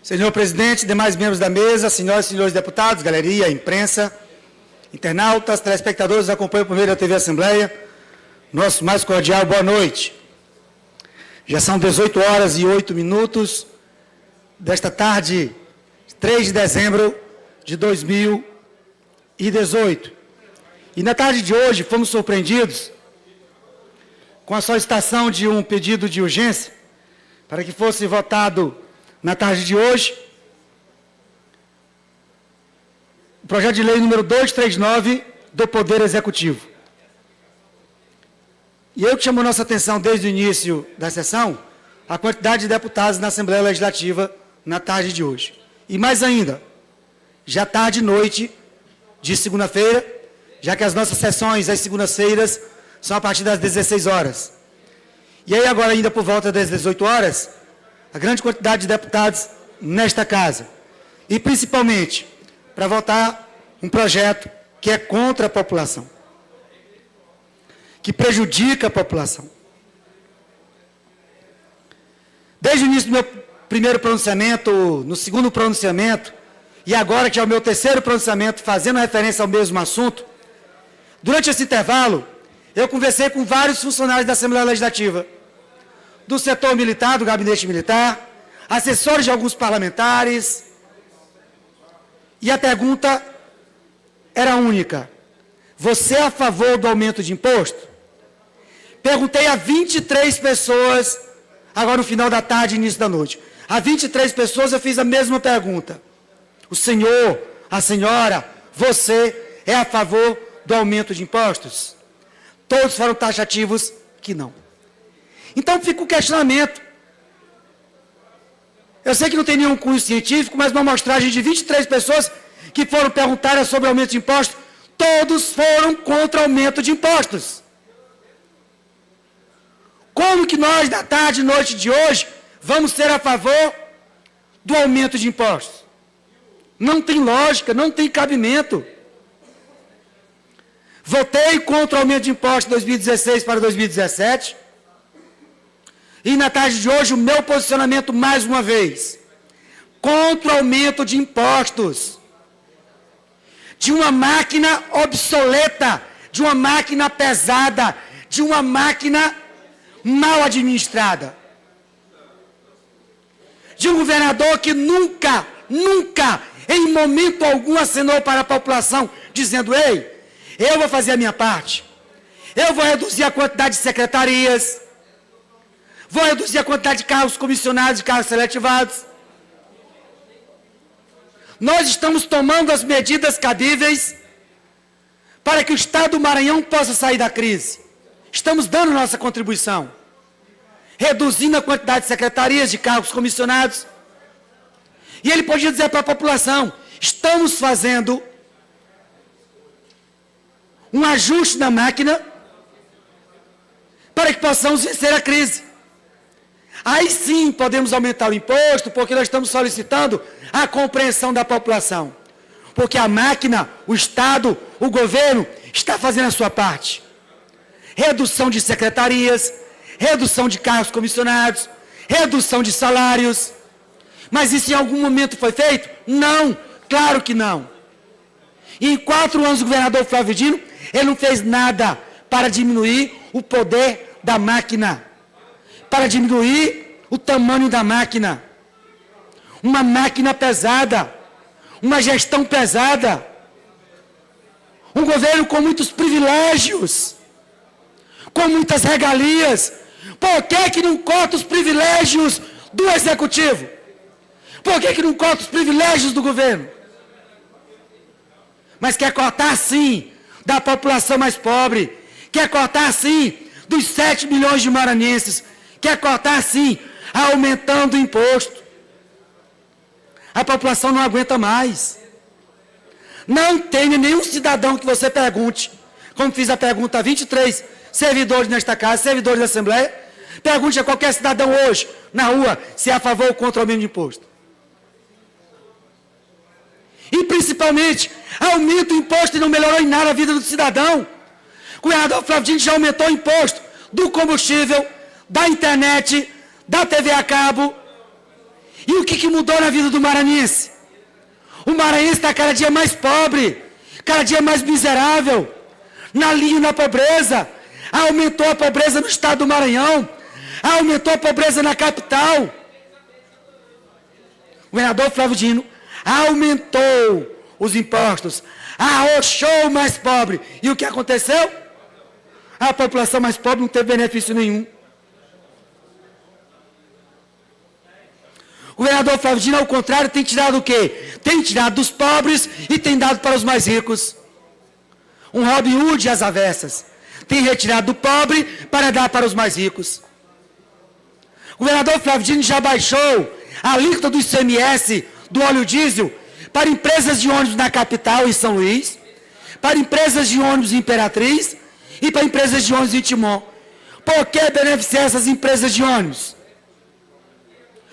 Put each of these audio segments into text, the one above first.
Senhor presidente, demais membros da mesa, senhoras e senhores deputados, galeria, imprensa, internautas, telespectadores que acompanham por meio da TV Assembleia, nosso mais cordial boa noite. Já são 18 horas e 8 minutos desta tarde, 3 de dezembro de 2018. E na tarde de hoje fomos surpreendidos com a solicitação de um pedido de urgência para que fosse votado na tarde de hoje o projeto de lei número 239 do Poder Executivo. E eu que chamo a nossa atenção desde o início da sessão, a quantidade de deputados na Assembleia Legislativa na tarde de hoje. E mais ainda, já tarde e noite de segunda-feira, já que as nossas sessões às segundas-feiras são a partir das 16 horas. E aí agora ainda por volta das 18 horas, a grande quantidade de deputados nesta casa. E principalmente para votar um projeto que é contra a população, que prejudica a população. Desde o início do meu primeiro pronunciamento, no segundo pronunciamento, e agora que é o meu terceiro pronunciamento, fazendo referência ao mesmo assunto, durante esse intervalo, eu conversei com vários funcionários da Assembleia Legislativa, do setor militar, do gabinete militar, assessores de alguns parlamentares, e a pergunta era única: você é a favor do aumento de imposto? Perguntei a 23 pessoas, agora no final da tarde e início da noite. A 23 pessoas eu fiz a mesma pergunta. O senhor, a senhora, você é a favor do aumento de impostos? Todos foram taxativos que não. Então fica o questionamento. Eu sei que não tem nenhum cunho científico, mas uma amostragem de 23 pessoas que foram perguntar sobre o aumento de impostos, todos foram contra o aumento de impostos. Como que nós, da tarde e noite de hoje, vamos ser a favor do aumento de impostos? Não tem lógica, não tem cabimento. Votei contra o aumento de impostos de 2016 para 2017. E na tarde de hoje, o meu posicionamento, mais uma vez, contra o aumento de impostos. De uma máquina obsoleta, de uma máquina pesada, de uma máquina mal administrada. De um governador que nunca, em momento algum, acenou para a população, dizendo: ei, eu vou fazer a minha parte, eu vou reduzir a quantidade de secretarias, vou reduzir a quantidade de cargos comissionados e cargos seletivados. Nós estamos tomando as medidas cabíveis para que o Estado do Maranhão possa sair da crise. Estamos dando nossa contribuição, reduzindo a quantidade de secretarias, de cargos comissionados. E ele podia dizer para a população: estamos fazendo um ajuste na máquina para que possamos vencer a crise. Aí sim podemos aumentar o imposto, porque nós estamos solicitando a compreensão da população. Porque a máquina, o Estado, o governo, está fazendo a sua parte. Redução de secretarias, redução de cargos comissionados, redução de salários. Mas isso em algum momento foi feito? Não, claro que não. E em 4 anos do governador Flávio Dino, ele não fez nada para diminuir o poder da máquina, para diminuir o tamanho da máquina. Uma máquina pesada, uma gestão pesada, um governo com muitos privilégios, com muitas regalias. Por que não corta os privilégios do executivo? Por que não corta os privilégios do governo? Mas quer cortar sim da população mais pobre, quer cortar sim dos 7 milhões de maranhenses, quer cortar sim, aumentando o imposto. A população não aguenta mais. Não tem nenhum cidadão que você pergunte, como fiz a pergunta a 23 servidores nesta casa, servidores da Assembleia, pergunte a qualquer cidadão hoje, na rua, se é a favor ou contra o aumento de imposto. E principalmente, aumenta o imposto e não melhorou em nada a vida do cidadão. O governador Flávio Dino já aumentou o imposto do combustível, da internet, da TV a cabo. E o que mudou na vida do maranhense? O maranhense está cada dia mais pobre, cada dia mais miserável, na linha da pobreza. Aumentou a pobreza no estado do Maranhão, aumentou a pobreza na capital. O governador Flávio Dino aumentou os impostos, arrochou o mais pobre. E o que aconteceu? A população mais pobre não teve benefício nenhum. O governador Flávio Dino, ao contrário, tem tirado o quê? Tem tirado dos pobres e tem dado para os mais ricos. Um Robin Hood às avessas. Tem retirado do pobre para dar para os mais ricos. O governador Flávio Dino já baixou a alíquota do ICMS do óleo diesel para empresas de ônibus na capital, em São Luís, para empresas de ônibus em Imperatriz e para empresas de ônibus em Timon. Por que beneficiar essas empresas de ônibus?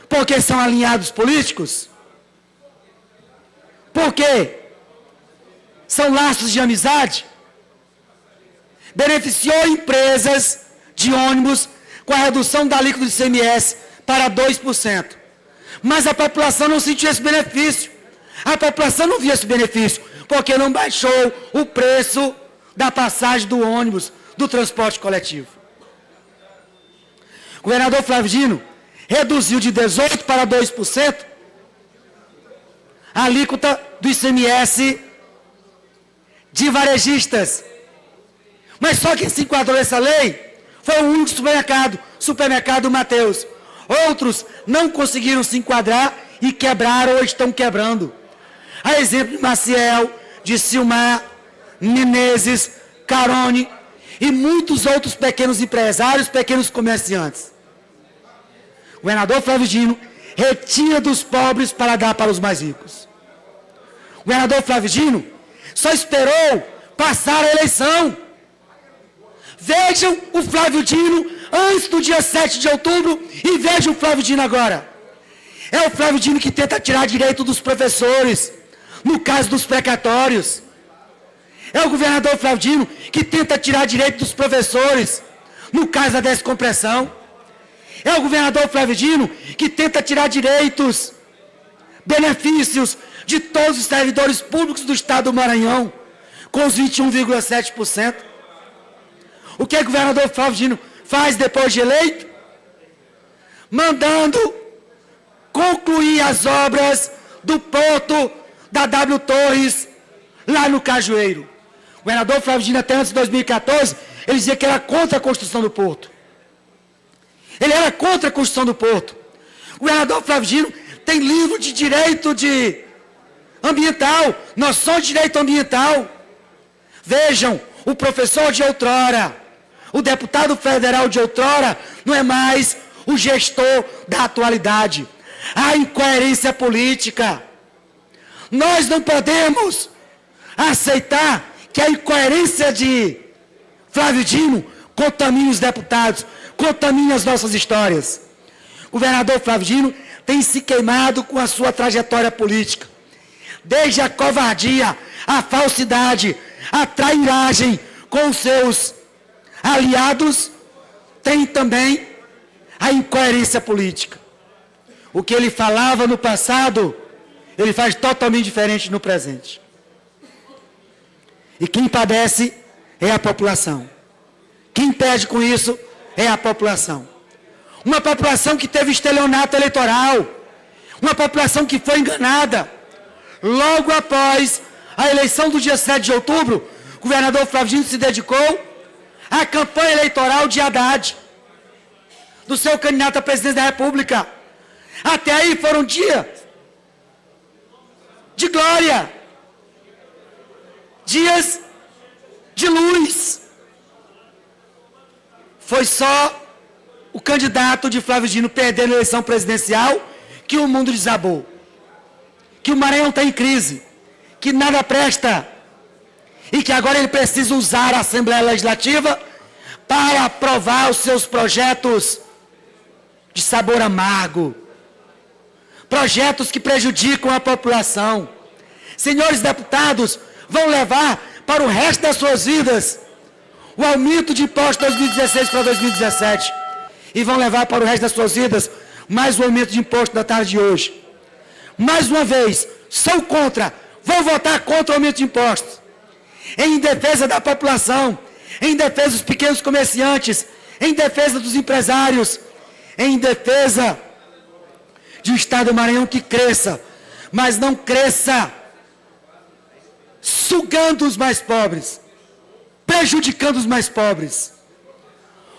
Porque são alinhados políticos? Porque são laços de amizade? Beneficiou empresas de ônibus com a redução da alíquota do ICMS para 2%. Mas a população não sentiu esse benefício. A população não viu esse benefício, porque não baixou o preço da passagem do ônibus, do transporte coletivo. O governador Flávio Dino reduziu de 18% para 2% a alíquota do ICMS de varejistas. Mas só quem se enquadrou nessa lei foi o único supermercado Mateus. Outros não conseguiram se enquadrar e quebraram ou estão quebrando. A exemplo de Maciel, de Silmar, Menezes, Carone e muitos outros pequenos empresários, pequenos comerciantes. O governador Flávio Dino retira dos pobres para dar para os mais ricos. O governador Flávio Dino só esperou passar a eleição. Vejam o Flávio Dino antes do dia 7 de outubro e vejam o Flávio Dino agora. É o Flávio Dino que tenta tirar direito dos professores, no caso dos precatórios. É o governador Flávio Dino que tenta tirar direito dos professores, no caso da descompressão. É o governador Flávio Dino que tenta tirar direitos, benefícios de todos os servidores públicos do estado do Maranhão, com os 21,7%. O que o governador Flávio Dino faz depois de eleito? Mandando concluir as obras do porto da W Torres, lá no Cajueiro. O governador Flávio Dino, até antes de 2014, ele dizia que era contra a construção do porto. Ele era contra a construção do porto. O governador Flávio Dino tem livro de direito ambiental, noção de direito ambiental. Vejam, o professor de outrora, o deputado federal de outrora, não é mais o gestor da atualidade. Há incoerência política. Nós não podemos aceitar que a incoerência de Flávio Dino contamine os deputados, contamine as nossas histórias. O governador Flávio Dino tem se queimado com a sua trajetória política. Desde a covardia, a falsidade, a trairagem com os seus aliados, tem também a incoerência política. O que ele falava no passado, ele faz totalmente diferente no presente. E quem padece é a população. Quem perde com isso é a população. Uma população que teve estelionato eleitoral. Uma população que foi enganada. Logo após a eleição do dia 7 de outubro, o governador Flávio Dino se dedicou à campanha eleitoral de Haddad, do seu candidato à presidência da República. Até aí foram dias de glória, dias de luz. Foi só o candidato de Flávio Dino perder a eleição presidencial que o mundo desabou, que o Maranhão está em crise, que nada presta e que agora ele precisa usar a Assembleia Legislativa para aprovar os seus projetos de sabor amargo, projetos que prejudicam a população. Senhores deputados, vão levar para o resto das suas vidas o aumento de impostos de 2016 para 2017 e vão levar para o resto das suas vidas mais um aumento de imposto na tarde de hoje. Mais uma vez, sou contra, vou votar contra o aumento de impostos. Em defesa da população, em defesa dos pequenos comerciantes, em defesa dos empresários, em defesa de um Estado do Maranhão que cresça, mas não cresça sugando os mais pobres, prejudicando os mais pobres.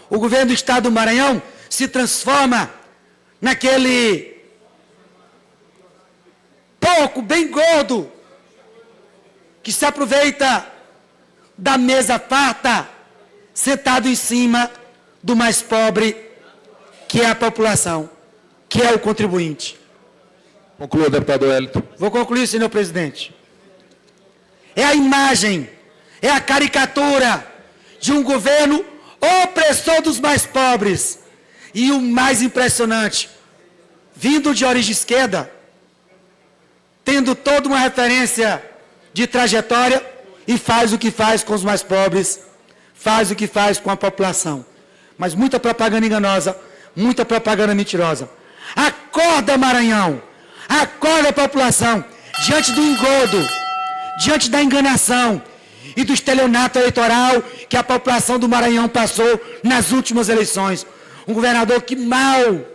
O governo do Estado do Maranhão se transforma naquele porco bem gordo que se aproveita da mesa farta, sentado em cima do mais pobre, que é a população, que é o contribuinte. Conclua, deputado Wellington. Vou concluir, senhor presidente. É a imagem, é a caricatura de um governo opressor dos mais pobres. E o mais impressionante, vindo de origem esquerda, tendo toda uma referência de trajetória, e faz o que faz com os mais pobres, faz o que faz com a população. Mas muita propaganda enganosa, muita propaganda mentirosa. Acorda, Maranhão! Acorda, população! Diante do engodo, diante da enganação e do estelionato eleitoral que a população do Maranhão passou nas últimas eleições. Um governador que mal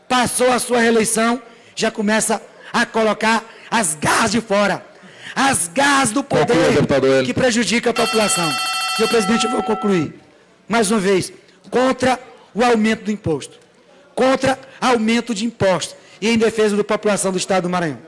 passou a sua reeleição, já começa a colocar as garras de fora. As garras do poder que prejudica a população. Senhor presidente, eu vou concluir. Mais uma vez, contra o aumento do imposto. Contra aumento de impostos. E em defesa da população do Estado do Maranhão.